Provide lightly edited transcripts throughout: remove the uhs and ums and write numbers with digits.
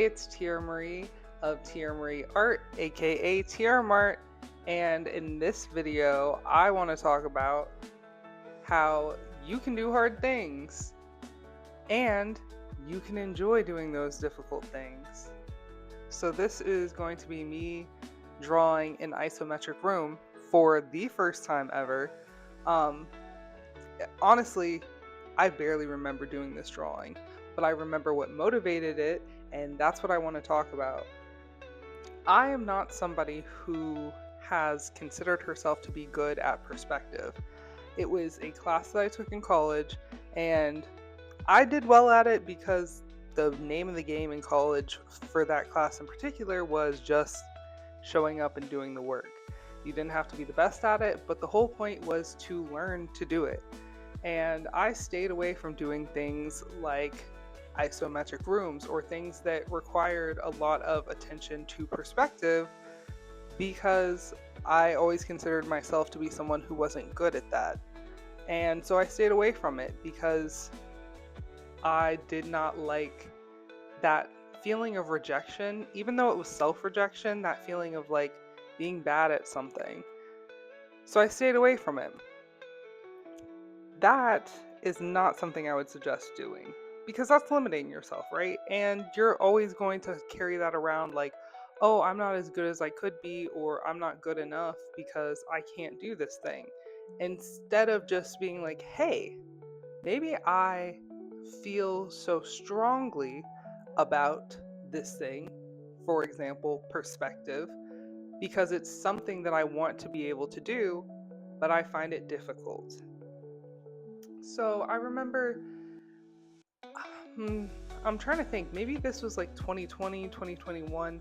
Hey, it's Tiara Marie of Tiara Marie Art, aka Tiara Mart, and in this video, I want to talk about how you can do hard things and you can enjoy doing those difficult things. So, this is going to be me drawing an isometric room for the first time ever. Um, Honestly, I barely remember doing this drawing, but I remember what motivated it, and that's what I want to talk about. I am not somebody who has considered herself to be good at perspective. It was a class that I took in college, and I did well at it because the name of the game in college for that class in particular was just showing up and doing the work. You didn't have to be the best at it, but the whole point was to learn to do it. And I stayed away from doing things like isometric rooms or things that required a lot of attention to perspective because I always considered myself to be someone who wasn't good at that. And so I stayed away from it because I did not like that feeling of rejection, even though it was self-rejection, that feeling of like being bad at something. So I stayed away from it. That is not something I would suggest doing because that's limiting yourself, right? And you're always going to carry that around like, oh, I'm not as good as I could be, or I'm not good enough because I can't do this thing. Instead of just being like, hey, maybe I feel so strongly about this thing, for example, perspective, because it's something that I want to be able to do, but I find it difficult. So I remember, I'm trying to think, maybe this was like 2020, 2021,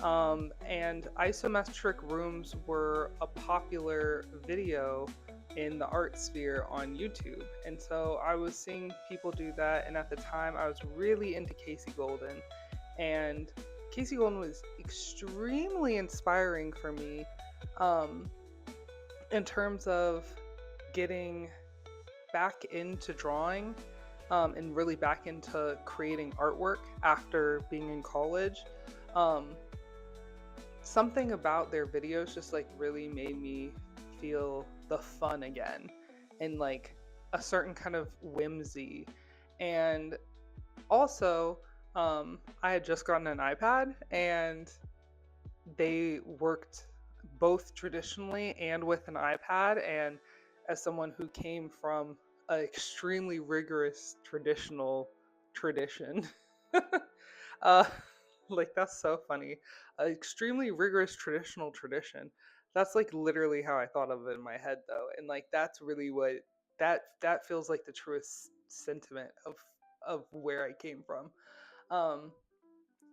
and isometric rooms were a popular video in the art sphere on YouTube. And so I was seeing people do that, and at the time I was really into Casey Golden. And Casey Golden was extremely inspiring for me in terms of getting back into drawing and really back into creating artwork after being in college. Something about their videos just like really made me feel the fun again and like a certain kind of whimsy. And also, I had just gotten an iPad and they worked both traditionally and with an iPad. And as someone who came from an extremely rigorous traditional tradition, uh, like that's so funny. An extremely rigorous traditional tradition. That's like literally how I thought of it in my head, though, and like that's really what that feels like the truest sentiment of where I came from. Um,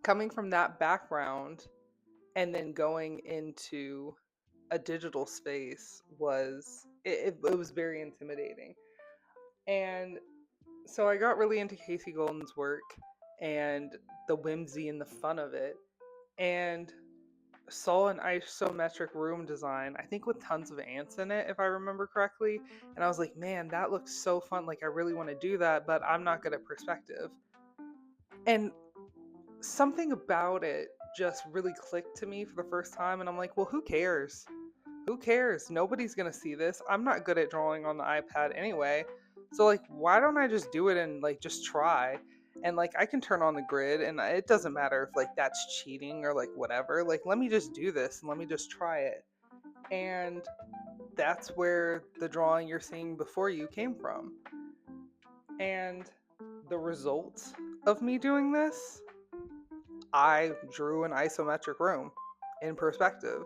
Coming from that background and then going into a digital space it was very intimidating. And so I got really into Casey Golden's work and the whimsy and the fun of it, and saw an isometric room design, I think with tons of ants in it, if I remember correctly. And I was like, man, that looks so fun. Like, I really want to do that, but I'm not good at perspective. And something about it just really clicked to me for the first time. And I'm like, well, who cares? Who cares? Nobody's going to see this. I'm not good at drawing on the iPad anyway. So, like, why don't I just do it and, like, just try? And, like, I can turn on the grid and it doesn't matter if, like, that's cheating or, like, whatever. Like, let me just do this and let me just try it. And that's where the drawing you're seeing before you came from. And the results of me doing this, I drew an isometric room in perspective.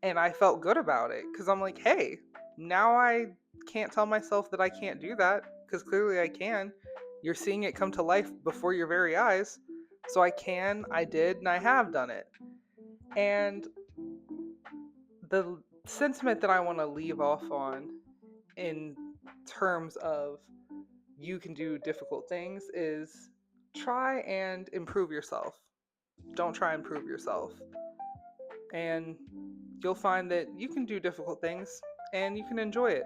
And I felt good about it because I'm like, hey, now I can't tell myself that I can't do that because clearly I can. You're seeing it come to life before your very eyes. So I can, I did, and I have done it. And the sentiment that I want to leave off on in terms of you can do difficult things is try and improve yourself. Don't try and prove yourself. And you'll find that you can do difficult things and you can enjoy it.